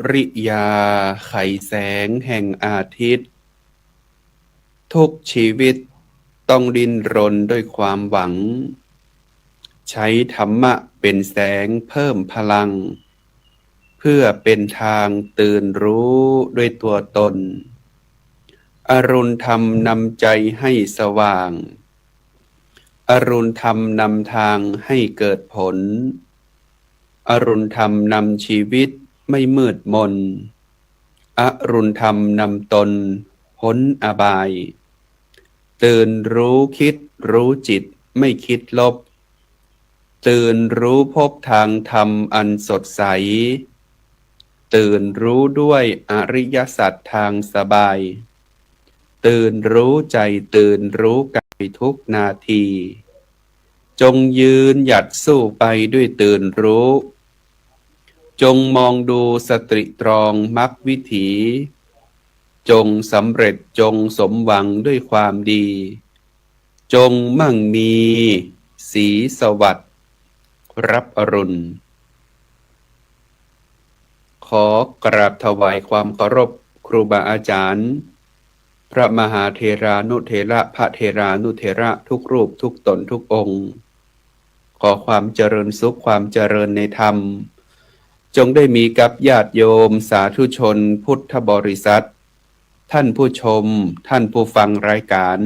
ริยาไขแสงแห่งอาทิตย์ทุกชีวิตต้องดิ้นรนด้วยความหวังใช้ธรรมะเป็นแสงเพิ่มพลังเพื่อเป็นทางตื่นรู้ด้วยตัวตนอรุณธรรมนำใจให้สว่างอรุณธรรมนำทางให้เกิดผลอรุณธรรมนำชีวิตไม่มืดมนอรุณธรรมนำตนพ้นอบายตื่นรู้คิดรู้จิตไม่คิดลบตื่นรู้พบทางธรรมอันสดใสตื่นรู้ด้วยอริยสัจทางสบายตื่นรู้ใจตื่นรู้กายทุกนาทีจงยืนหยัดสู้ไปด้วยตื่นรู้จงมองดูสตริตรองมรรควิถีจงสำเร็จจงสมหวังด้วยความดีจงมั่งมีสีสวัสดิ์รับอรุณขอกราบถวายความเคารพครูบาอาจารย์พระมหาเถรานุเถระพระเถรานุเถระทุกรูปทุกตนทุกองค์ขอความเจริญสุขความเจริญในธรรมจงได้มีกับญาติโยมสาธุชนพุทธบริษัทท่านผู้ชมท่านผู้ฟังรายการ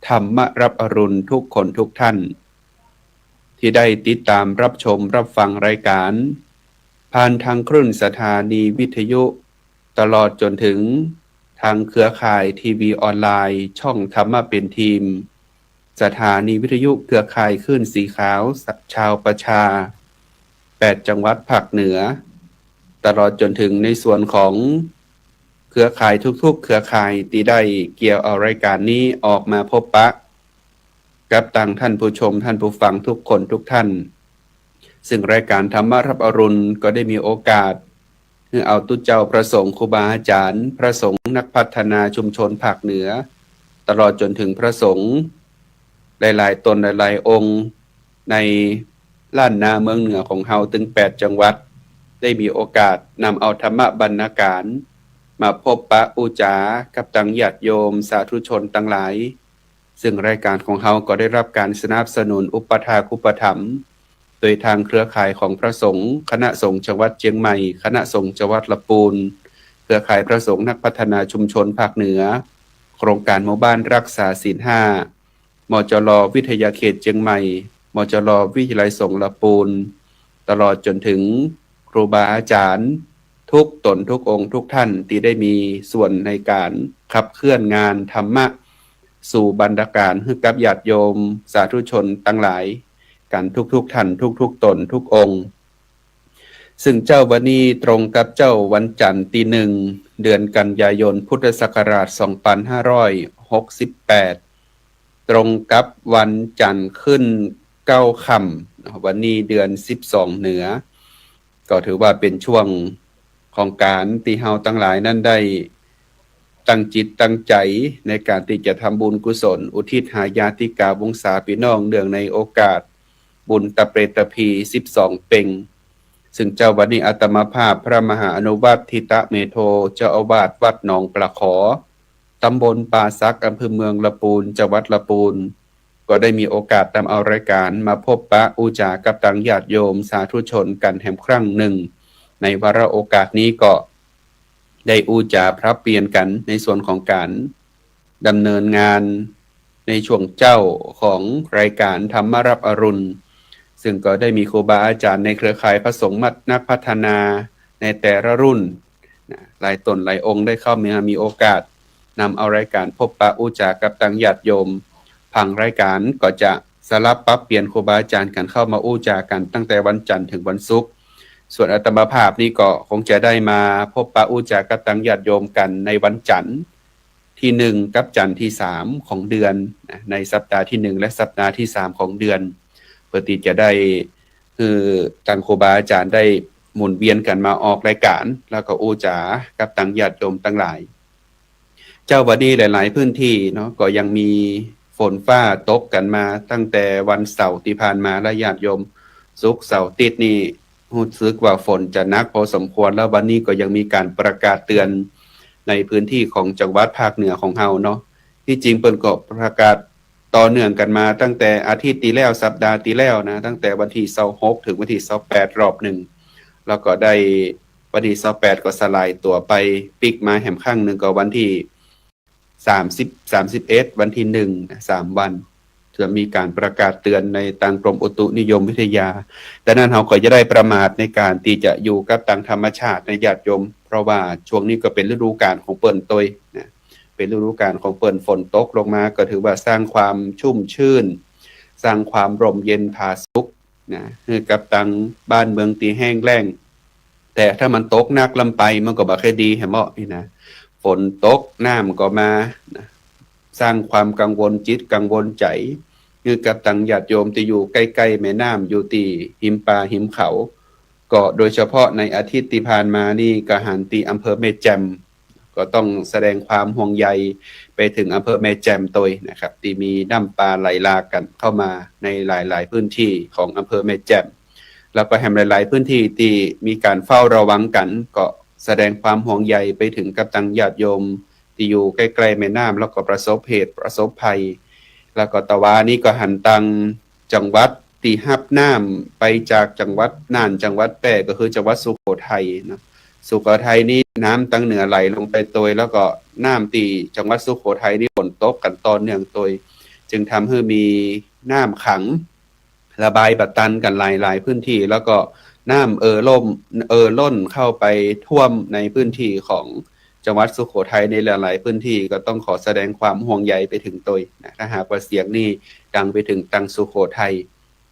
ธรรมรับอรุณทุกคนทุกท่านที่ได้ติดตามรับชมรับฟังรายการผ่านทางคลื่นสถานีวิทยุตลอดจนถึงทางเครือข่ายทีวีออนไลน์ช่องธรรมะเป็นทีมสถานีวิทยุเครือข่ายคลื่นสีขาวชาวประชา8จังหวัดภาคเหนือตลอดจนถึงในส่วนของเครือข่ายทุกๆเครือข่ายที่ได้เกี่ยวเอารายการนี้ออกมาพบปะกับต่างท่านผู้ชมท่านผู้ฟังทุกคนทุกท่านซึ่งรายการธรรมรับอรุณก็ได้มีโอกาสคือเอาตุเจ้าพระสงฆ์ครูบาอาจารย์พระสงฆ์นักพัฒนาชุมชนภาคเหนือตลอดจนถึงพระสงฆ์หลายๆตนหลายๆองค์ในล้านนาเมืองเหนือของเฮาถึง8จังหวัดได้มีโอกาสนำเอาธรรมบรรณาการมาพบปะอุจากับตังญาติโยมสาธุชนทั้งหลายซึ่งรายการของเฮาก็ได้รับการสนับสนุนอุปถากอุปถัมภ์โดยทางเครือข่ายของพระสงฆ์คณะสงฆ์จังหวัดเชียงใหม่คณะสงฆ์จังหวัดลำพูนเครือข่ายพระสงฆ์นักพัฒนาชุมชนภาคเหนือโครงการหมู่บ้านรักษาศีล5มจรวิทยาเขตเชียงใหม่มจรวิทยาลัยสงฆ์ลำพูนตลอดจนถึงครูบาอาจารย์ทุกตนทุกองค์ทุกท่านที่ได้มีส่วนในการขับเคลื่อนงานธรรมะสู่บรรณาการให้กับญาติโยมสาธุชนทั้งหลายกันทุกท่านทุกตนทุกองค์ซึ่งเจ้าวันนี้ตรงกับเจ้าวันจันทร์ที่1เดือนกันยายนพุทธศักราช2568ตรงกับวันจันทร์ขึ้น9ค่ำวันนี้เดือน12เหนือก็ถือว่าเป็นช่วงของการที่เฮาทั้งหลายนั้นได้ตั้งจิตตั้งใจในการที่จะทำบุญกุศลอุทิศหาญาติกาวงศาพี่น้องเนื่องในโอกาสบุญตะเปรตพี12เพ็งซึ่งเจ้าวันนี้อาตมาภาพพระมหาอนุวัตทิตะเมโทเจ้าอาวาสวัดหนองปลาขอตำบลป่าซักอำเภอเมืองลำพูนจังหวัดลำพูนก็ได้มีโอกาสนำเอารายการมาพบปะอุจากับตังญาติโยมสาธุชนกันแห่งครั้งหนึ่งในวาระโอกาสนี้ก็ได้อุจาพระเปลี่ยนกันในส่วนของการดำเนินงานในช่วงเจ้าของรายการธรรมรับอรุณซึ่งก็ได้มีครูบาอาจารย์ในเครือข่ายพระสงฆ์นักพัฒนาในแต่ละรุ่นหลายตนหลายองค์ได้เข้ามามีโอกาสนำเอารายการพบปะอุจากับตังญาติโยมผังรายการก็จะสลับปรับเปลี่ยนครูบาอาจารย์กันเข้ามาอุจากันตั้งแต่วันจันทร์ถึงวันศุกร์ส่วนอาตมาภาพนี้ก็คงจะได้มาพบปะอุจากับตังญาติโยมกันในวันจันทร์ที่1กับจันทร์ที่3ของเดือนในสัปดาห์ที่1และสัปดาห์ที่3ของเดือนเพื่อที่จะได้ทางครูบาอาจารย์ได้หมุนเวียนกันมาออกรายการแล้วก็อุจากับตังญาติโยมทั้งหลายเจ้าวันนี้หลายๆพื้นที่เนาะก็ยังมีฝนฟ้าตกกันมาตั้งแต่วันเสาร์ที่ผ่านมาและญาติโยมศุกร์เสาร์อาทิตย์นี่ รู้สึกว่าฝนจะหนักพอสมควรแล้ววันนี้ก็ยังมีการประกาศเตือนในพื้นที่ของจังหวัดภาคเหนือของเฮาเนาะที่จริงเปิ้นก็ประกาศต่อเนื่องกันมาตั้งแต่อาทิตย์ที่แล้วสัปดาห์ที่แล้วนะตั้งแต่วันที่26ถึงวันที่28รอบหนึ่งแล้วก็ได้วันที่28ก็สลายตัวไปปิกมาแหมข้างหนึ่งก็วันที่30 31วันที่1 3วันจะมีการประกาศเตือนในทางกรมอุตุนิยมวิทยาแต่นั้นเราก็จะได้ประมาทในการที่จะอยู่กับทางธรรมชาติในญาติโยมเพราะว่าช่วงนี้ก็เป็นฤดูกาลของเปิ้นตยนะเป็นฤดูกาลของเปิ้นฝนตกลงมาก็ถือว่าสร้างความชุ่มชื่นสร้างความร่มเย็นผาสุกนะให้กับทางบ้านเมืองที่แห้งแล้งแต่ถ้ามันตกหนักลำไปมันก็บ่ค่อยดีแฮะเหมาะนี่นะฝนตกน้ำก็มานะสร้างความกังวลจิตกังวลใจคือกับตังญาติโยมที่อยู่ใกล้ๆแม่น้ำอยู่ที่หิมป่าหิมเขาก็โดยเฉพาะในอาทิตย์ที่ผ่านมานี่กหันตีอำเภอแม่แจ่มก็ต้องแสดงความห่วงใยไปถึงอำเภอแม่แจ่มตยนะครับที่มีน้ำป่าไหลหลากกันเข้ามาในหลายๆพื้นที่ของอำเภอแม่แจ่มแล้วก็แห่งหลายๆพื้นที่ที่มีการเฝ้าระวังกันก็แสดงความห่วงใยไปถึงกับตังญาติโยมที่อยู่ใกล้ๆแม่น้ำแล้วก็ประสบเหตุประสบภัยแล้วก็ตะวานี่ก็หันตังจังหวัดที่ฮับน้ำไปจากจังหวัดน่านจังหวัดแพร่ก็คือจังหวัดสุโขทัยนะสุโขทัยนี่น้ำตั้งเหนือไหลลงไปโดยแล้วก็น้ำที่จังหวัดสุโขทัยนี่ฝนตกกันต่อเนื่องโดยจึงทำให้มีน้ำขังระบายบัดตันกันหลายๆพื้นที่แล้วก็น้ำล้นเข้าไปท่วมในพื้นที่ของจังหวัดสุโขทัยในหลายๆพื้นที่ก็ต้องขอแสดงความห่วงใยไปถึงตยนะถ้าหากว่าเสียงนี้ดังไปถึงตังสุโขทัย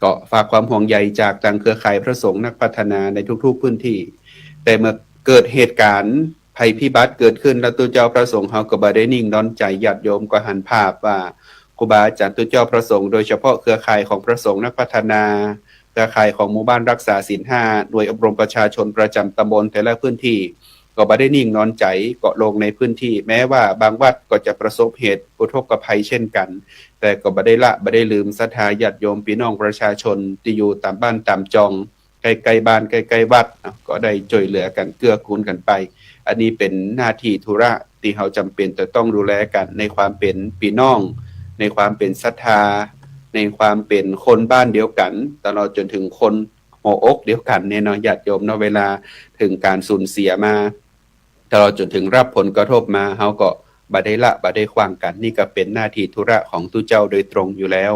ก็ฝากความห่วงใยจากทางเครือข่ายพระสงฆ์นักพัฒนาในทุกๆพื้นที่แต่เมื่อเกิดเหตุการณ์ภัยพิบัติเกิดขึ้นแล้วตัวเจ้าพระสงฆ์เฮาก็บ่ได้นิ่งนอนใจญาติโยมก็หันภาพว่าครูบาอาจารย์ตัวเจ้าพระสงฆ์โดยเฉพาะเครือข่ายของพระสงฆ์นักพัฒนาเครือข่ายของหมู่บ้านรักษาศีล5หน่วยอบรมประชาชนประจำตำบลแต่ละพื้นที่ก็บ่ได้นิ่งนอนใจเกาะลงในพื้นที่แม้ว่าบางวัดก็จะประสบเหตุอุทกภัยเช่นกันแต่ก็บ่ได้ละบ่ได้ลืมศรัทธาญาติโยมพี่น้องประชาชนที่อยู่ตามบ้านตามจองใกล้ๆบ้านใกล้ๆวัดก็ได้ช่วยเหลือกันเกื้อกูลกันไปอันนี้เป็นหน้าที่ธุระที่เราจำเป็นจะต้องดูแลกันในความเป็นพี่น้องในความเป็นศรัทธาในความเป็นคนบ้านเดียวกันตลอดจนถึงคนหัวอกเดียวกันเนี่ยเนาะญาติโยมเนาะเวลาถึงการสูญเสียมาตลอดจนถึงรับผลกระทบมาเฮาก็บ่ได้ละบ่ได้ขวางกันนี่ก็เป็นหน้าที่ธุระของตุเจ้าโดยตรงอยู่แล้ว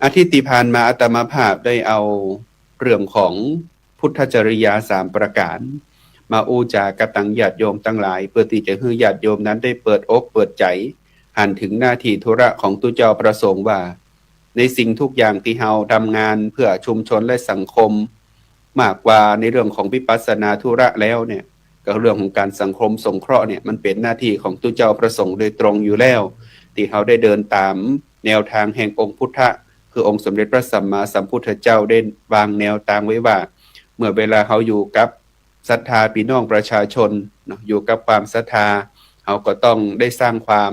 อาทิตย์ที่ผ่านมาอาตมาภาพได้เอาเรื่องของพุทธจริยา3ประการมาอู้จากับตังญาติโยมทั้งหลายเพื่อที่จะให้ญาติโยมนั้นได้เปิดอกเปิดใจหันถึงหน้าที่ธุระของตุเจ้าประสงค์ว่าในสิ่งทุกอย่างที่เฮาทำงานเพื่อชุมชนและสังคมมากกว่าในเรื่องของวิปัสสนาธุระแล้วเนี่ยก็เรื่องของการสังคมสงเคราะห์เนี่ยมันเป็นหน้าที่ของตุเจ้าประสงค์โดยตรงอยู่แล้วที่เฮาได้เดินตามแนวทางแห่งองค์พุทธะคือองค์สมเด็จพระสัมมาสัมพุทธเจ้าได้วางแนวทางไว้ว่าเมื่อเวลาเฮาอยู่กับศรัทธาพี่น้องประชาชนเนาะอยู่กับความศรัทธาเฮาก็ต้องได้สร้างความ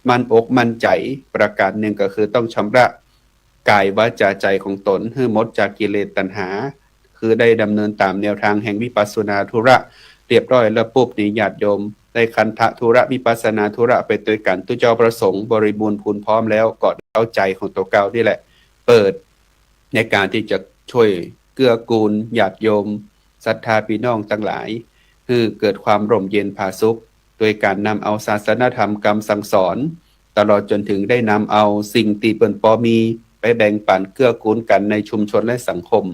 มั่นอกมั่นใจประการหนึ่งก็คือต้องชำระกายวาจาใจของตนให้หมดจากกิเลสตัณหาคือได้ดำเนินตามแนวทางแห่งวิปัสสนาธุระเรียบร้อยแล้วปุ๊บนี่ญาติโยมได้คันธะธุระวิปัสสนาธุระไปด้วยกันตุเจ้าประสงค์บริบูรณ์พูนพร้อมแล้วก็เอาใจของตัวเก่านี่แหละเปิดในการที่จะช่วยเกื้อกูลญาติโยมศรัทธาพี่น้องทั้งหลายคือเกิดความร่มเย็นผาสุกโดยการนำเอาศาสนธรรมคำสั่งสอนตลอดจนถึงได้นำเอาสิ่งที่เปิ้นพอมีไปแบ่งปันเกื้อกูลกันในชุมชนและสังคม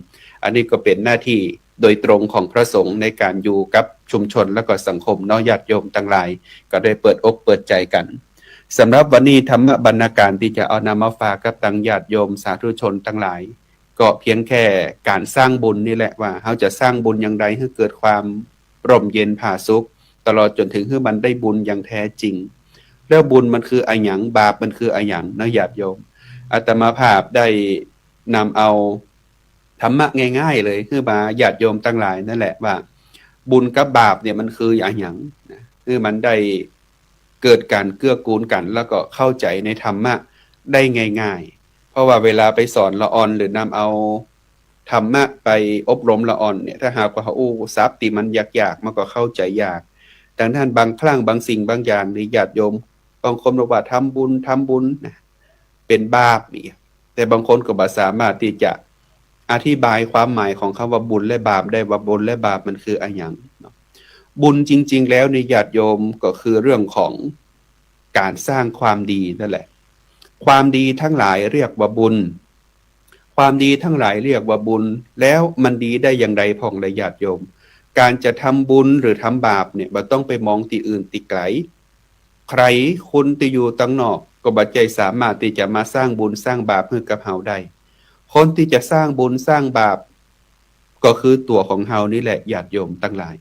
อันนี้ก็เป็นหน้าที่โดยตรงของพระสงฆ์ในการอยู่กับชุมชนและก็สังคมเนาะญาติโยมทั้งหลายก็ได้เปิดอกเปิดใจกันสำหรับวันนี้ธรรมบรรณาการที่จะเอานำมาฝากกับตังญาติโยมสาธุชนทั้งหลายก็เพียงแค่การสร้างบุญนี่แหละว่าเราจะสร้างบุญอย่างไรให้เกิดความร่มเย็นผาสุกตลอดจนถึงให้มันได้บุญอย่างแท้จริงแล้วบุญมันคืออะหยังบาปมันคืออะหยังนะญาติโยมอาตมาภาพได้นำเอาธรรมะง่ายๆเลยคือมาญาติโยมทั้งหลายนั่นแหละว่าบุญกับบาปเนี่ยมันคืออะหยังนะคือมันได้เกิดการเกื้อกูลกันแล้วก็เข้าใจในธรรมะได้ง่ายๆเพราะว่าเวลาไปสอนละออนหรือนำเอา ธรรมะไปอบรมละอ่อนเนี่ยถ้าหากว่าเขาอู้ซับตีมันยากๆมันก็เข้าใจยากดังนั้นบางครั้งบางสิ่งบางอย่างในญาติโยมบางคนบอกว่าทำบุญนะเป็นบาปนี่แต่บางคนก็บ่สามารถที่จะอธิบายความหมายของคำว่าบุญและบาปได้ว่าบุญและบาปมันคืออะไรอย่างบุญจริงๆแล้วในญาติโยมก็คือเรื่องของการสร้างความดีนั่นแหละความดีทั้งหลายเรียกว่าบุญความดีทั้งหลายเรียกว่าบุญแล้วมันดีได้อย่างไรพ่องและญาติโยมการจะทำบุญหรือทำบาปเนี่ยบ่ต้องไปมองที่อื่นติไกลใครคุณที่อยู่ตั้งนอกก็บ่ใจสามารถที่จะมาสร้างบุญสร้างบาปให้กับเฮาได้คนที่จะสร้างบุญสร้างบาปก็คือตัวของเฮานี่แหละญาติโยมทั้งหลาย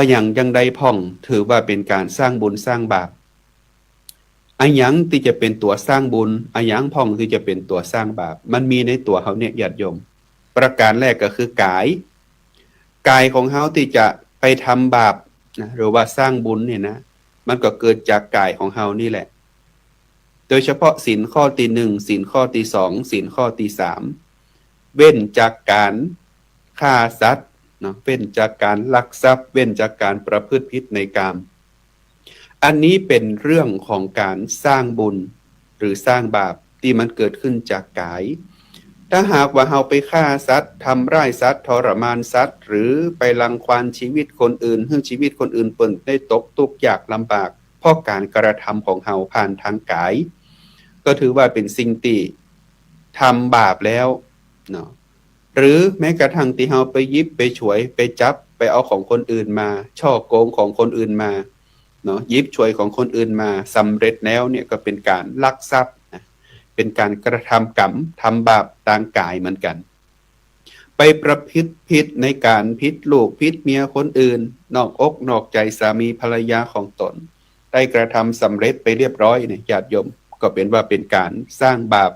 อย่างใดพ่องถือว่าเป็นการสร้างบุญสร้างบาปอย่างที่จะเป็นตัวสร้างบุญอย่างพ่องที่จะเป็นตัวสร้างบาปมันมีในตัวเขาเนี่ยญาติโยมประการแรกก็คือกายของเขาที่จะไปทำบาปนะหรือว่าสร้างบุญเนี่ยนะมันก็เกิดจากกายของเขานี่แหละโดยเฉพาะศีลข้อที่หนึ่งศีลข้อที่สองศีลข้อที่สามเว้นจากการฆ่าสัตว์นะเว้นจากการลักทรัพย์เว้นจากการประพฤติผิดในกามอันนี้เป็นเรื่องของการสร้างบุญหรือสร้างบาปที่มันเกิดขึ้นจากกายถ้าหากว่าเราไปฆ่าสัตว์ทำร้ายสัตว์ทรมานสัตว์หรือไปรังควานชีวิตคนอื่นให้ชีวิตคนอื่นเปิ่นได้ตกทุกข์ยากลำบากเพราะการกระทำของเราผ่านทางกายก็ถือว่าเป็นสิ่งที่ทำบาปแล้วเนาะหรือแม้กระทั่งที่เราไปยิบไปฉวยไปจับไปเอาของคนอื่นมาช่อโกงของคนอื่นมาเนาะยิบฉวยของคนอื่นมาสำเร็จแล้วเนี่ยก็เป็นการลักทรัพย์นะเป็นการกระทำกรรมทำบาปทางกายเหมือนกันไปประพฤติผิดในการผิดลูกผิดเมียคนอื่นนอกอกนอกใจสามีภรรยาของตนได้กระทำสำเร็จไปเรียบร้อยเนี่ยญาติโยมก็เป็นว่าเป็นการสร้างบาป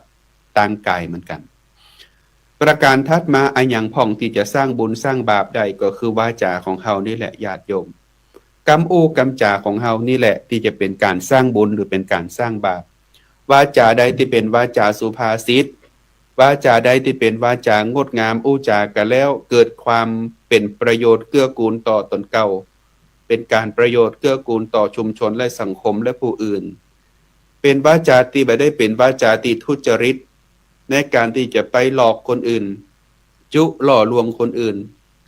ทางกายเหมือนกันประการถัดมาอย่างพ่องที่จะสร้างบุญสร้างบาปได้ก็คือวาจาของเฮานี่แหละญาติโยมกรรมอู้กรรมจาของเฮานี่แหละที่จะเป็นการสร้างบุญหรือเป็นการสร้างบาปวาจาใดที่เป็นวาจาสุภาษิตวาจาใดที่เป็นวาจางดงามอู้จากันแล้วเกิดความเป็นประโยชน์เกื้อกูลต่อตนเก่าเป็นการประโยชน์เกื้อกูลต่อชุมชนและสังคมและผู้อื่นเป็นวาจาที่ไม่ได้เป็นวาจาที่ทุจริตในการที่จะไปหลอกคนอื่นจุหล่อลวงคนอื่น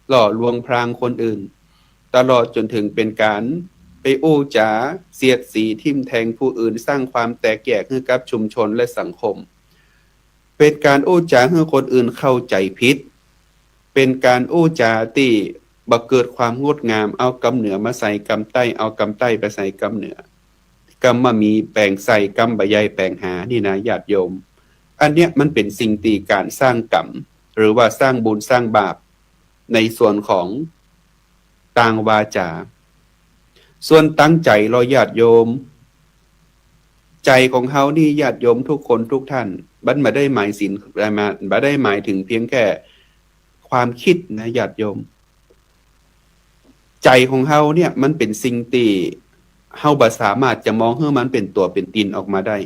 หล่อลวงพรางคนอื่นตลอดจนถึงเป็นการไปอู้จาเสียดสีทิ่มแทงผู้อื่นสร้างความแตกแยกให้กับชุมชนและสังคมเป็นการอู้จาให้คนอื่นเข้าใจผิดเป็นการอู้จาที่บ่เกิดความงดงามเอากำเหนือมาใส่กำใต้เอากำใต้ไปใส่กำเหนือกำมามีแปลงใส่กำบะใยแปลงหานี่นะญาติโยมอันเนี้ยมันเป็นสิ่งที่การสร้างกรรมหรือว่าสร้างบุญสร้างบาปในส่วนของต่างวาจาส่วนตั้งใจเราญาติโยมใจของเขานี่ญาติโยมทุกคนทุกท่านบัดมาได้หมายสินมาได้หมายถึงเพียงแค่ความคิดนะญาติโยมใจของเขาเนี่ยมันเป็นสิ่งที่เฮาบ่สามารถจะมองให้มันเป็นตัวเป็นตนออกมาได้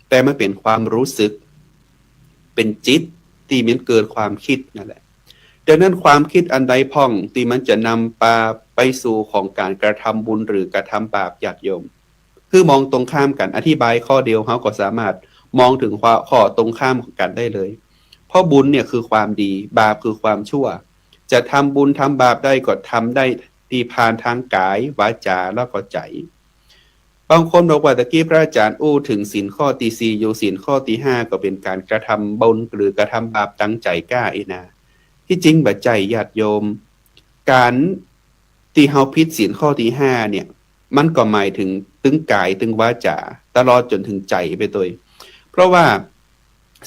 แต่มันเป็นความรู้สึกเป็นจิตที่มันเกิดความคิดนั่นแหละดังนั้นความคิดอันใดพ่องที่มันจะนำไปสู่ของการกระทำบุญหรือกระทำบาปญาติโยมคือมองตรงข้ามกันอธิบายข้อเดียวเขาก็สามารถมองถึงข้อตรงข้ามของกันได้เลยเพราะบุญเนี่ยคือความดีบาปคือความชั่วจะทำบุญทำบาปได้ก็ทำได้ที่ผ่านทางกายวาจาแล้วก็ใจบางคนบอกว่าตะกี้พระอาจารย์อู้ถึงศีลข้อที่สี่อยู่ศีลข้อที่ห้าก็เป็นการกระทำบุญหรือกระทำบาปตั้งใจกล้าอีนะที่จริงบัดใจญาติโยมการที่เฮาผิดศีลข้อที่ห้าเนี่ยมันก็หมายถึงตึงกายตึงวาจาตลอดจนถึงใจไปตัวเพราะว่า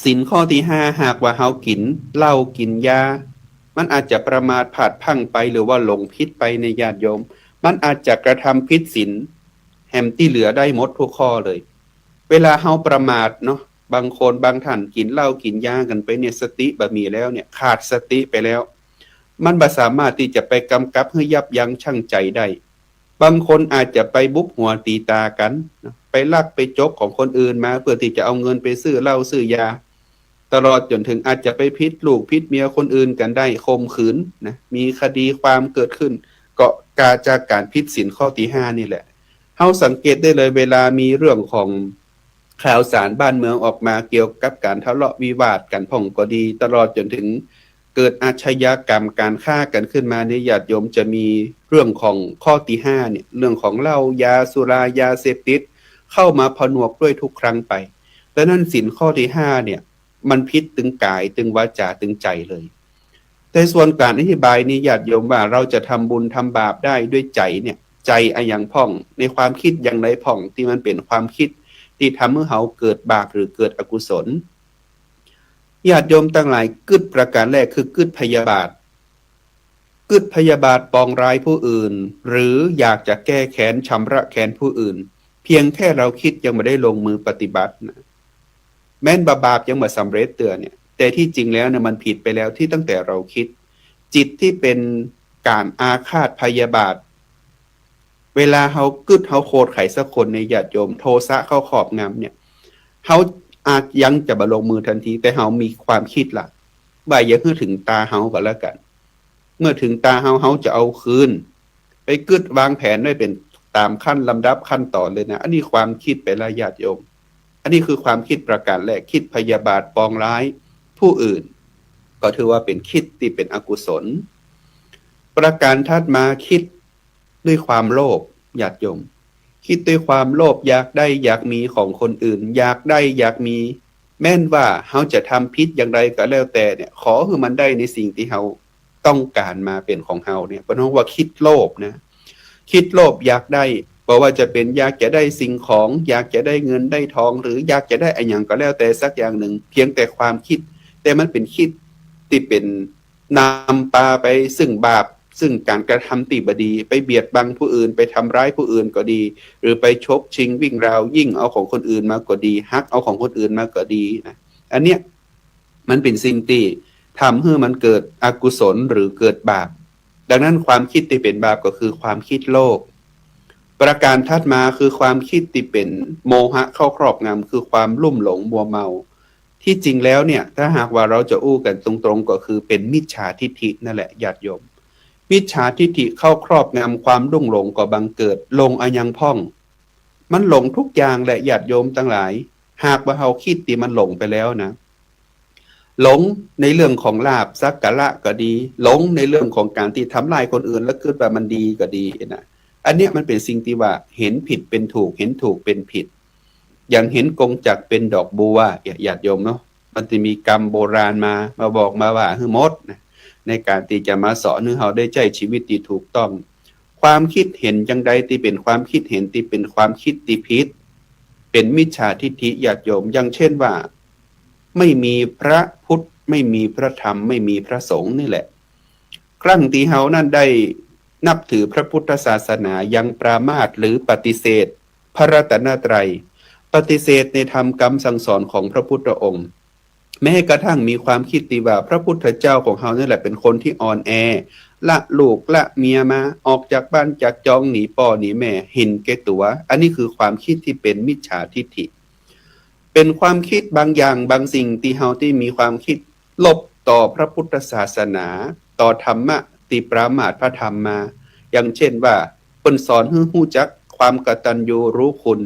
ศีลข้อที่ห้าหากว่าเฮากินเหล้ากินยามันอาจจะประมาทพลาดพลั้งไปหรือว่าหลงผิดไปในญาติโยมมันอาจจะกระทำผิดศีลแหมที่เหลือได้หมดทุกข้อเลยเวลาเฮาประมาทเนาะบางคนบางท่านกินเหล้ากินยากันไปเนี่ยสติบ่มีแล้วเนี่ยขาดสติไปแล้วมันบ่สามารถที่จะไปกำกับให้ยับยั้งชั่งใจได้บางคนอาจจะไปบุบหัวตีตากันไปลักไปจกของคนอื่นมาเพื่อที่จะเอาเงินไปซื้อเหล้าซื้อยา ตลอดจนถึงอาจจะไปพิษลูกพิษเมียคนอื่นกันได้ข่มขืนนะมีคดีความเกิดขึ้นก็กาจากการผิดศีลข้อที่5นี่แหละเฮาสังเกตได้เลยเวลามีเรื่องของข่าวสารบ้านเมืองออกมาเกี่ยวกับการทะเลาะวิวาทกันพ่องก็ดี ตลอดจนถึงเกิดอาชญากรรมการฆ่ากันขึ้นมาในญาติโยมจะมีเรื่องของข้อที่5เนี่ยเรื่องของเหล้ายาสุรายาเสพติดเข้ามาผนวกด้วยทุกครั้งไปและนั่นศีลข้อที่5เนี่ยมันพิษตึงกายตึงวาจาตึงใจเลยแต่ส่วนการอธิบายนี้ญาติโยมว่าเราจะทำบุญทำบาปได้ด้วยใจเนี่ยใจอะอย่างพ่องในความคิดอย่างไรพ่องที่มันเป็นความคิดที่ทำให้เขาเกิดบาปหรือเกิดอกุศลญาติโยมตั้งหลายกึศประการแรกคือกึศพยาบาทกึศพยาบาทปองร้ายผู้อื่นหรืออยากจะแก้แค้นชำระแค้นผู้อื่นเพียงแค่เราคิดยังไม่ได้ลงมือปฏิบัตินะแม้นบาปยังไม่สำเร็จเตือนเนี่ยแต่ที่จริงแล้วเนี่ยมันผิดไปแล้วที่ตั้งแต่เราคิดจิตที่เป็นการอาฆาตพยาบาทเวลาเขากึศเขาโคตรไขสักคนในญาติโยมโทสะเข้าขอบงำเนี่ยเขาอาจยังจะมาลงมือทันทีแต่เขามีความคิดละว่าอย่าเพิ่งถึงตาเขาก็แล้วกันเมื่อถึงตาเขาจะเอาคืนไปกึศวางแผนได้เป็นตามขั้นลำดับขั้นตอนเลยนะอันนี้ความคิดไปละญาติโยมอันนี้คือความคิดประการแรกคิดพยาบาทปองร้ายผู้อื่นก็ถือว่าเป็นคิดที่เป็นอกุศลประการถัดมาคิดด้วยความโลภญาติโยมคิดด้วยความโลภอยากได้อยากมีของคนอื่นอยากได้อยากมีแม้นว่าเขาจะทำพิษอย่างไรก็แล้วแต่เนี่ยขอให้มันได้ในสิ่งที่เขาต้องการมาเป็นของเขาเนี่ยเพราะว่าคิดโลภนะคิดโลภอยากได้เพราะว่าจะเป็นอยากจะได้สิ่งของอยากจะได้เงินได้ทองหรืออยากจะได้อะไรอย่างก็แล้วแต่สักอย่างหนึ่งเพียงแต่ความคิดแต่มันเป็นคิดที่เป็นนำพาไปซึ่งบาปซึ่งการกระทำที่บดีไปเบียดบังผู้อื่นไปทำร้ายผู้อื่นก็ดีหรือไปชกชิงวิ่งราวยิ่งเอาของคนอื่นมาก็ดีฮักเอาของคนอื่นมาก็ดีนะอันเนี้ยมันเป็นสิ่งที่ทำให้มันเกิดอกุศลหรือเกิดบาปดังนั้นความคิดที่เป็นบาปก็คือความคิดโลภประการถัดมาคือความคิดที่เป็นโมหะเข้าครอบงำคือความลุ่มหลงมัวเมาที่จริงแล้วเนี่ยถ้าหากว่าเราจะอู้กันตรงๆก็คือเป็นมิจฉาทิฏฐินั่นแหละญาติโยมมิจฉาทิฏฐิเข้าครอบงำความลุ่มหลงก็บังเกิดลงอายังพ่องมันหลงทุกอย่างแหละญาติโยมทั้งหลายหากว่าเราคิดที่มันหลงไปแล้วนะหลงในเรื่องของลาภสักการะก็ดีหลงในเรื่องของการที่ทำลายคนอื่นแล้วคิดว่ามันดีก็ดีนะอันเนี้ยมันเป็นสิ่งที่ว่าเห็นผิดเป็นถูกเห็นถูกเป็นผิดอย่างเห็นกงจักรเป็นดอกบัวญาติโยมเนาะมันจะมีกรรมโบราณมาบอกมาว่าคือมดนะในการที่จะมาสอนให้เราได้ใช้ชีวิตที่ถูกต้องความคิดเห็นจังใดที่เป็นความคิดเห็นที่เป็นความคิดที่ผิดเป็นมิจฉาทิฏฐิญาติโยมอย่างเช่นว่าไม่มีพระพุทธไม่มีพระธรรมไม่มีพระสงฆ์นี่แหละครั้งที่เฮานั่นได้นับถือพระพุทธศาสนายังปรามาสหรือปฏิเสธพระรัตนตรัยปฏิเสธในธรรมคำสั่งสอนของพระพุทธองค์แม้กระทั่งมีความคิดที่ว่าพระพุทธเจ้าของเขานี่แหละเป็นคนที่อ่อนแอละลูกละเมียมาออกจากบ้านจากจองหนีพ่อหนีแม่เห็นแก่ตัวอันนี้คือความคิดที่เป็นมิจฉาทิฏฐิเป็นความคิดบางอย่างบางสิ่งที่เฮาที่มีความคิดลบต่อพระพุทธศาสนาต่อธรรมะที่ปรามาสพระธรรมมาอย่างเช่นว่าเพิ่นสอนให้ฮู้จักความกตัญญูรู้คุณ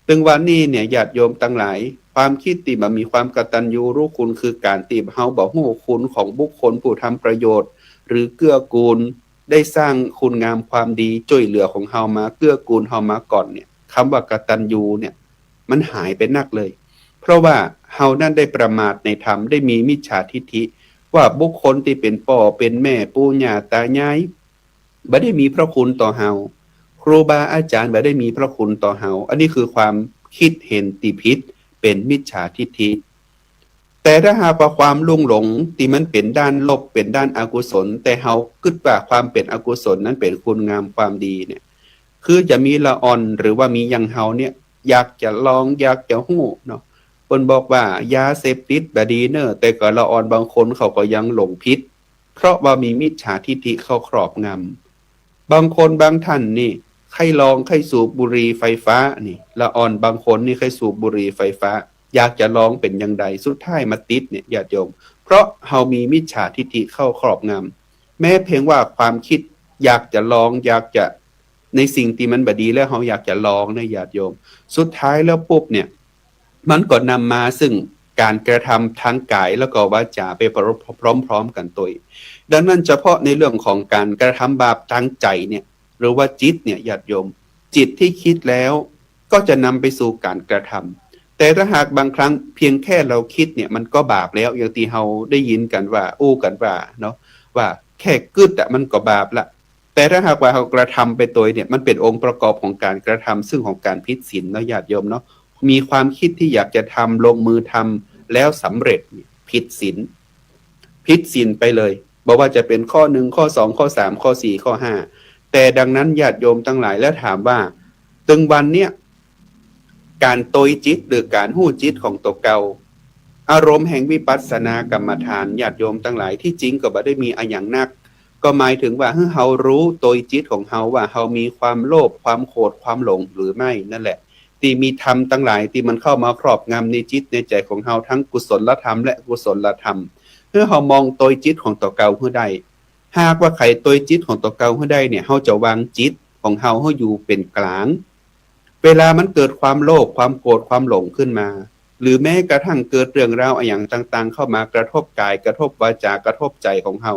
ถึงวันนี้เนี่ยญาติโยมทั้งหลายความคิดที่มันมีความกตัญญูรู้คุณคือการที่เฮาบ่ฮู้คุณของบุคคลผู้ทำประโยชน์หรือเกื้อกูลได้สร้างคุณงามความดีช่วยเหลือของเฮามาเกื้อกูลเฮามาก่อนเนี่ยคำว่ากตัญญูเนี่ยมันหายไปนักเลยเพราะว่าเฮานั่นได้ประมาทในธรรมได้มีมิจฉาทิฏฐิว่าบุคคลที่เป็นพ่อเป็นแม่ปู่ย่าตายายบ่ได้มีพระคุณต่อเฮาครูบาอาจารย์บ่ได้มีพระคุณต่อเฮาอันนี้คือความคิดเห็นที่ผิดเป็นมิจฉาทิฏฐิแต่ถ้าหากว่าความลุ่มหลงที่มันเป็นด้านลบเป็นด้านอกุศลแต่เฮาคิดว่าความเป็นอกุศลนั้นเป็นคุณงามความดีเนี่ยคือจะมีละอ่อนหรือว่ามียังเฮาเนี่ยอยากจะลองอยากจะฮู้เนาะเพิ่นบอกว่ายาเสพติดบ่ดีเน้อแต่ก็ละอ่อนบางคนเขาก็ยังหลงผิดเพราะว่ามีมิจฉาทิฏฐิเข้าครอบงำบางคนบางท่านนี่ใครลองใครสูบบุหรี่ไฟฟ้านี่ละอ่อนบางคนนี่ใครสูบบุหรี่ไฟฟ้า อยากจะลองเป็นอย่างใดสุดท้ายมาติดเนี่ยญาติโยมเพราะเฮามีมิจฉาทิฏฐิเข้าครอบงำแม้เพียงว่าความคิดอยากจะลองอยากจะในสิ่งที่มันบดีแล้วเฮาอยากจะลองนะญาติโยมสุดท้ายแล้วปุ๊บเนี่ยมันก็นำมาซึ่งการกระทำทางกายแล้วก็วาจาไปพร้อมๆกันตัวดังนั้นเฉพาะในเรื่องของการกระทำบาปทางใจเนี่ยหรือว่าจิตเนี่ยญาติโยมจิตที่คิดแล้วก็จะนำไปสู่การกระทำแต่ถ้าหากบางครั้งเพียงแค่เราคิดเนี่ยมันก็บาปแล้วอย่างที่เราได้ยินกันว่าอู้กันว่าเนาะว่าแค่กึดมันก็บาปละแต่ถ้าหากว่าเรากระทำไปตัวเนี่ยมันเป็นองค์ประกอบของการกระทำซึ่งของการผิดศีลเนาะญาติโยมเนาะมีความคิดที่อยากจะทำลงมือทำแล้วสำเร็จผิดศีลไปเลยบอกว่าจะเป็นข้อ1ข้อ2ข้อ3ข้อ4ข้อ5แต่ดังนั้นญาติโยมทั้งหลายแล้วถามว่าตึงวันเนี่ยการโตยจิตหรือการหู้จิตของตัวเก่าอารมณ์แห่งวิปัสสนากรรมฐานญาติโยมทั้งหลายที่จริงก็บ่ได้มีอะไรอย่างนักก็หมายถึงว่าเฮารู้โตยจิตของเฮาว่าเฮามีความโลภความโกรธความหลงหรือไม่นั่นแหละที่มีธรรมทั้งหลายที่มันเข้ามาครอบงำในจิตในใจของเฮาทั้งกุศลธรรมและอกุศลธรรมเมื่อเฮามองโตยจิตของตัวเก่าเฮาได้หากว่าใครโตยจิตของตัวเก่าเฮาได้เนี่ยเฮาจะวางจิตของเฮาอยู่เป็นกลางเวลามันเกิดความโลภความโกรธความหลงขึ้นมาหรือแม้กระทั่งเกิดเรื่องราวอย่างต่างๆเข้ามากระทบกายกระทบวาจากระทบใจของเฮ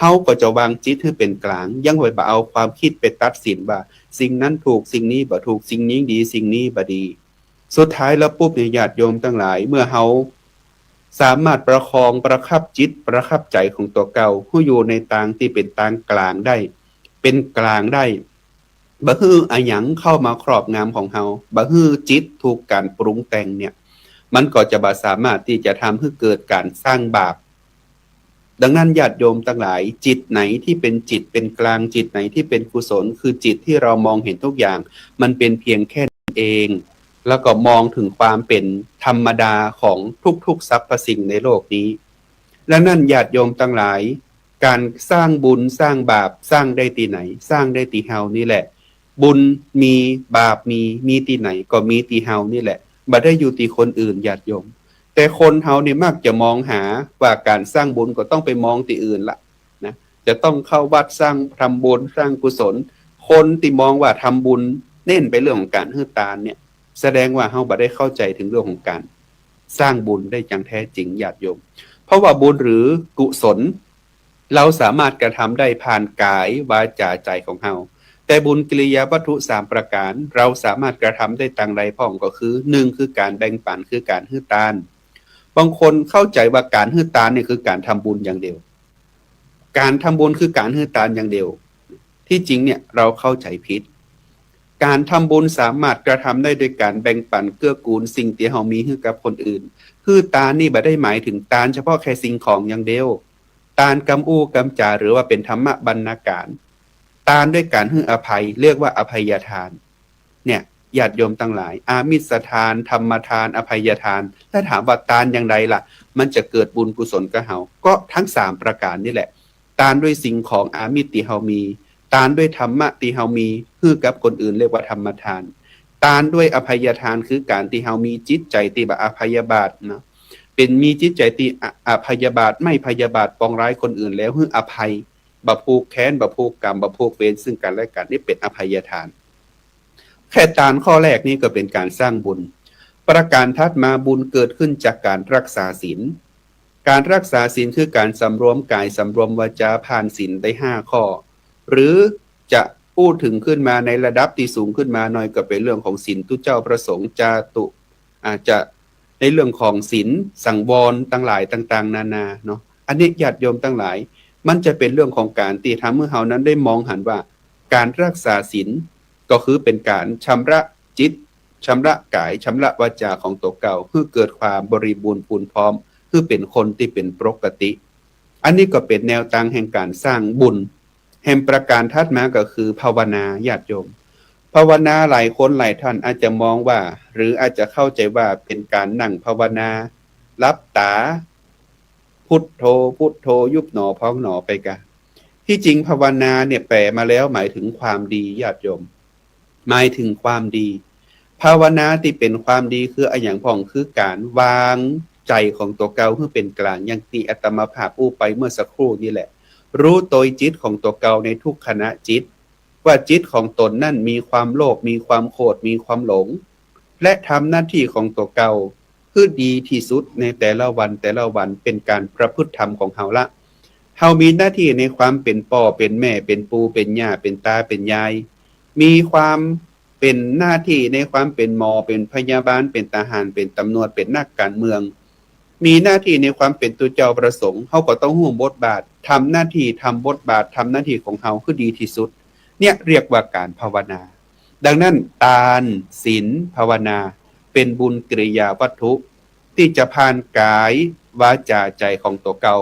าก็จะวางจิตให้เป็นกลางยังไว้บ่เอาความคิดไปตัดสินว่าสิ่งนั้นถูกสิ่งนี้บ่ถูกสิ่งนี้ดีสิ่งนี้บ่ดีสุดท้ายแล้วปุ๊บเนี่ยญาติโยมทั้งหลายเมื่อเฮาสามารถประคองประคับจิตประคับใจของตัวเก่าผู้อยู่ในทางที่เป็นทางกลางได้เป็นกลางได้บ่ฮื้ออะหยังเข้ามาครอบงำของเฮาบ่ฮื้อจิตถูกการปรุงแต่งเนี่ยมันก็จะบ่สามารถที่จะทำให้เกิดการสร้างบาปดังนั้นญาติโยมทั้งหลายจิตไหนที่เป็นจิตเป็นกลางจิตไหนที่เป็นกุศลคือจิตที่เรามองเห็นทุกอย่างมันเป็นเพียงแค่นั้นเองแล้วก็มองถึงความเป็นธรรมดาของทุกๆสรรพสิ่งในโลกนี้และนั่นญาติโยมทั้งหลายการสร้างบุญสร้างบาปสร้างได้ที่ไหนสร้างได้ที่เฮานี่แหละบุญมีบาปมีที่ไหนก็มีที่เฮานี่แหละบ่ได้อยู่ที่คนอื่นญาติโยมแต่คนเฮาเนี่ยมักจะมองหาว่าการสร้างบุญก็ต้องไปมองที่อื่นละนะจะต้องเข้าวัดสร้างทำบุญสร้างกุศลคนที่มองว่าทำบุญเน้นไปเรื่องของการให้ทานเนี่ยแสดงว่าเฮาบ่ได้เข้าใจถึงเรื่องของการสร้างบุญได้อย่างแท้จริงญาติโยมเพราะว่าบุญหรือกุศลเราสามารถกระทำได้ผ่านกายวาจาใจของเฮาแต่บุญกิริยาวัตถุ3ประการเราสามารถกระทำได้ต่างใดพ้องก็คือ1คือการแบ่งปันคือการให้ทานบางคนเข้าใจว่าการให้ทานเนี่ยคือการทำบุญอย่างเดียวการทำบุญคือการให้ทานอย่างเดียวที่จริงเนี่ยเราเข้าใจผิดการทำบุญสามารถกระทำได้โดยการแบ่งปันเกื้อกูลสิ่งที่เรามีให้กับคนอื่นคือทานนี่บ่ได้หมายถึงทานเฉพาะแค่สิ่งของอย่างเดียวทานกำอู้กำจาหรือว่าเป็นธรรมบรรณาการทานด้วยการให้อภัยเรียกว่าอภัยทานเนี่ยญาติโยมทั้งหลายอามิสทานธรรมทานอภัยทานถ้าถามว่าทานอย่างไรล่ะมันจะเกิดบุญกุศลกับเฮาก็ทั้ง3ประการนี่แหละทานด้วยสิ่งของอามิตที่เฮามีทานด้วยธรรมะที่เฮามีให้กับคนอื่นเรียกว่าธรรมทานทานด้วยอภัยทานคือการที่เฮามีจิตใจที่บ่อภัยบาทเนาะเป็นมีจิตใจที่อภัยบาทไม่พยาบาทปองร้ายคนอื่นแล้วให้อภัยบ่ผูกแค้นบ่ผูกกรรมบ่ผูกเวรซึ่งกันและกันนี่เป็นอภัยทานแค่ทานข้อแรกนี้ก็เป็นการสร้างบุญประการถัดมาบุญเกิดขึ้นจากการรักษาศีลการรักษาศีลคือการสำรวมกายสำรวมวาจาผ่านศีลได้5ข้อหรือจะพูดถึงขึ้นมาในระดับที่สูงขึ้นมาหน่อยก็เป็นเรื่องของศีลทุเจ้าประสงค์จาตุอาจจะในเรื่องของศีลสังวรต่างหลายต่างๆนานาเนาะอันนี้ญาติโยมทั้งหลายมันจะเป็นเรื่องของการที่ทำให้เฮานั้นได้มองหันว่าการรักษาศีลก็คือเป็นการชำระจิตชำระกายชำระวาจาของตัวเก่าเพื่อเกิดความบริบูรณ์พูนพร้อมเพื่อเป็นคนที่เป็นปกติอันนี้ก็เป็นแนวทางแห่งการสร้างบุญแห่งประการถัดมาก็คือภาวนาญาติโยมภาวนาหลายคนหลายท่านอาจจะมองว่าหรืออาจจะเข้าใจว่าเป็นการนั่งภาวนาลับตาพุทโธพุทโธยุบหนอพองหนอไปกะที่จริงภาวนาเนี่ยแปลมาแล้วหมายถึงความดีญาติโยมหมายถึงความดี ภาวนาที่เป็นความดีคืออะอย่างพ่องคือการวางใจของตัวเก่าให้เป็นกลางอย่างที่อาตมาภาพอู้ไปเมื่อสักครู่นี่แหละรู้ตัวจิตของตัวเก่าในทุกขณะจิตว่าจิตของตนนั่นมีความโลภมีความโกรธมีความหลงและทำหน้าที่ของตัวเก่าคือดีที่สุดในแต่ละวันเป็นการประพฤติธรรมของเฮาละเฮามีหน้าที่ในความเป็นพ่อเป็นแม่เป็นปู่เป็นย่าเป็นตาเป็นยายมีความเป็นหน้าที่ในความเป็นหมอเป็นพยาบาลเป็นทหารเป็นตำรวจเป็นนักการเมืองมีหน้าที่ในความเป็นตัวเจ้าประสงค์เฮาก็ต้องฮู้บทบาททำหน้าที่ทำบทบาททำหน้าที่ของเฮาคือดีที่สุดเนี่ยเรียกว่าการภาวนาดังนั้นทานศีลภาวนาเป็นบุญกิริยาวัตถุที่จะผ่านกายวาจาใจของตัวเก่า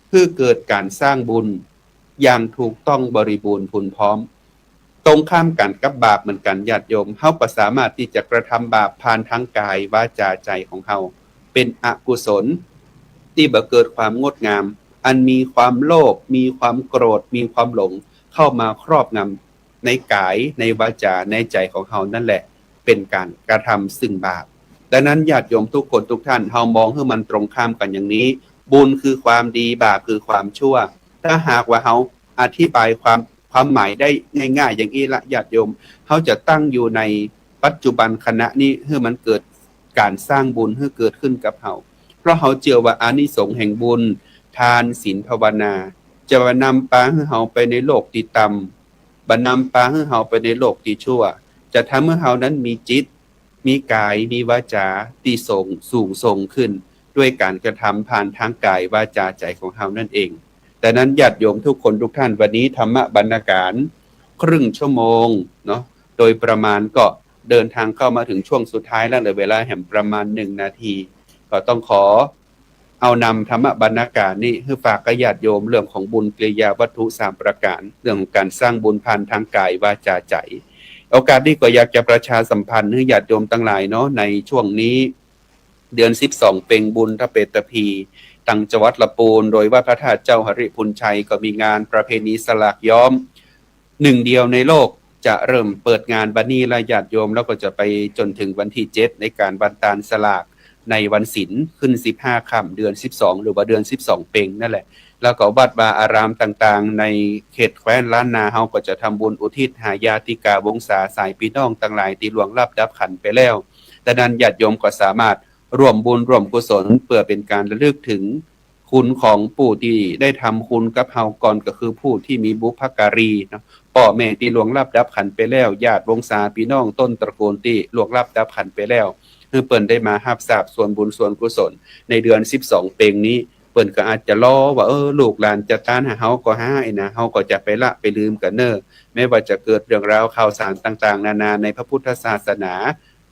เพื่อเกิดการสร้างบุญอย่างถูกต้องบริบูรณ์พูนพร้อมตรงข้ามกันกับบาปเหมือนกันญาติโยมเฮาก็สามารถที่จะกระทำบาปผ่านทั้งกายวาจาใจของเฮาเป็นอกุศลที่บ่เกิดความงดงามอันมีความโลภมีความโกรธมีความหลงเข้ามาครอบงำในกายในวาจาในใจของเฮานั่นแหละเป็นการกระทำซึ่งบาปดังนั้นญาติโยมทุกคนทุกท่านเฮามองให้มันตรงข้ามกันอย่างนี้บุญคือความดีบาปคือความชั่วถ้าหากว่าเฮาอธิบายความหมายได้ง่ายๆอย่างนี้ละญาติโยมเฮาจะตั้งอยู่ในปัจจุบันขณะนี้ให้มันเกิดการสร้างบุญให้เกิดขึ้นกับเฮาเพราะเฮาเชื่อว่าอานิสงส์แห่งบุญทานศีลภาวนาจะนำพาให้เฮาไปในโลกที่ต่ำบ่นำพาให้เฮาไปในโลกที่ชั่วจะทำให้เฮานั้นมีจิตมีกายมีวาจาที่สูงส่งขึ้นด้วยการกระทำผ่านทางกายวาจาใจของเฮานั่นเองแต่นั้นญาติโยมทุกคนทุกท่านวันนี้ธรรมบรรณาการครึ่งชั่วโมงเนาะโดยประมาณก็เดินทางเข้ามาถึงช่วงสุดท้ายแล้วเหลือเวลาแห่งประมาณ1นาทีก็ต้องขอเอานำธรรมบรรณาการนี้ให้ฝากกับญาติโยมเรื่องของบุญกิริยาวัตถุ3ประการเรื่องของการสร้างบุญผ่านทางกายวาจาใจโอกาสนี้ก็อยากจะประชาสัมพันธ์ให้ญาติโยมทั้งหลายเนาะในช่วงนี้เดือน12เป็งบุญทเปตพีตังจังหวัดละปูนโดยว่าพระธาตุเจ้าหฤพุนชัยก็มีงานประเพณีสลากย้อมหนึ่งเดียวในโลกจะเริ่มเปิดงานบัดนี้และญาติโยมแล้วก็จะไปจนถึงวันที่7ในการบรรตาลสลากในวันศีลขึ้น15ค่ำเดือน12หรือว่าเดือน12เป็งนั่นแหละแล้วก็วัดวาอารามต่างๆในเขตแคว้นล้านนาเฮาก็จะทำบุญอุทิศหาญาติกาวงศาสายพี่น้องต่างหลายที่ล่วงลับดับขันไปแล้วดังนั้นญาติโยมก็สามารถร่วมบุญร่วมกุศลเพื่อเป็นการระลึกถึงคุณของผู้ที่ได้ทำคุณกับเฮาก่อนก็คือผู้ที่มีบุพการีเนาะพ่อแม่ที่ล่วงลับดับขันไปแล้วญาติวงศาพี่น้องต้นตระกูลที่ล่วงลับดับขันไปแล้วคือเปิ้นได้มารับทราบส่วนบุญส่วนกุศลในเดือน12เป็งนี้เปิ้นก็อาจจะรอว่าลูกหลานจะต้านหาเฮาก็หาไอ้นะเฮาก็จะไปละไปลืมกันเน้อแม้ว่าจะเกิดเรื่องราวข่าวสารต่างๆนานาในพระพุทธศาสนา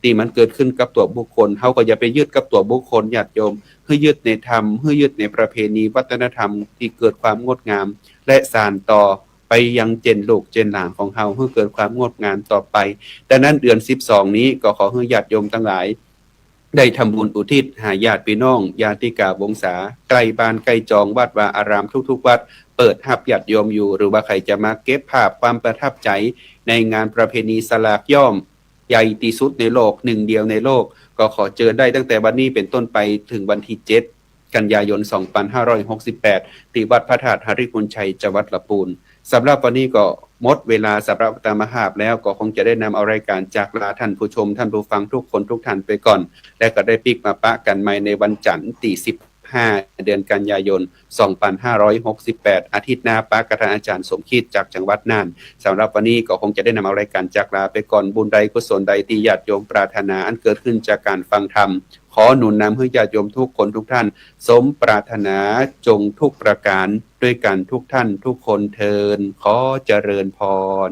ที่มันเกิดขึ้นกับตัวบุคคลเฮาก็อย่าไปยึดกับตัวบุคคลญาติโยมให้ยึดในธรรมให้ยึดในประเพณีวัฒนธรรมที่เกิดความงดงามและสานต่อไปยังเจนลูกเจนหลานของเฮาให้เกิดความงดงามต่อไปดังนั้นเดือน12นี้ก็ขอให้ญาติโยมทั้งหลายได้ทำบุญอุทิศหาญาติพี่น้องญาติกาวงศาใกล้บ้านใกล้จองวัดวาอารามทุกๆวัดเปิดรับญาติโยมอยู่หรือว่าใครจะมาเก็บภาพความประทับใจในงานประเพณีสลากย่อมใหญ่ที่สุดในโลกหนึ่งเดียวในโลกก็ขอเจอได้ตั้งแต่วันนี้เป็นต้นไปถึงวันที่7กันยายน2568ที่วัดพระธาตุหฤพุนชัยจังหวัดละปูนสำหรับวันนี้ก็หมดเวลาสำหรับอาตมาภาพแล้วก็คงจะได้นำเอารายการจากลาท่านผู้ชมท่านผู้ฟังทุกคนทุกท่านไปก่อนและก็ได้ปิกมาปะกันใหม่ในวันจันทร์ที่15เดือนกันยายน2568อาทิตย์หน้าปะกับท่านอาจารย์สมคิดจากจังหวัดน่านสำหรับวันนี้ก็คงจะได้นำเอารายการจากลาไปก่อนบุญใดกุศลใดที่ญาติโยมปรารถนาอันเกิดขึ้นจากการฟังธรรมขอหนุนนำให้ญาติโยมทุกคนทุกท่านสมปรารถนาจงทุกประการด้วยกันทุกท่านทุกคนเทินขอเจริญพร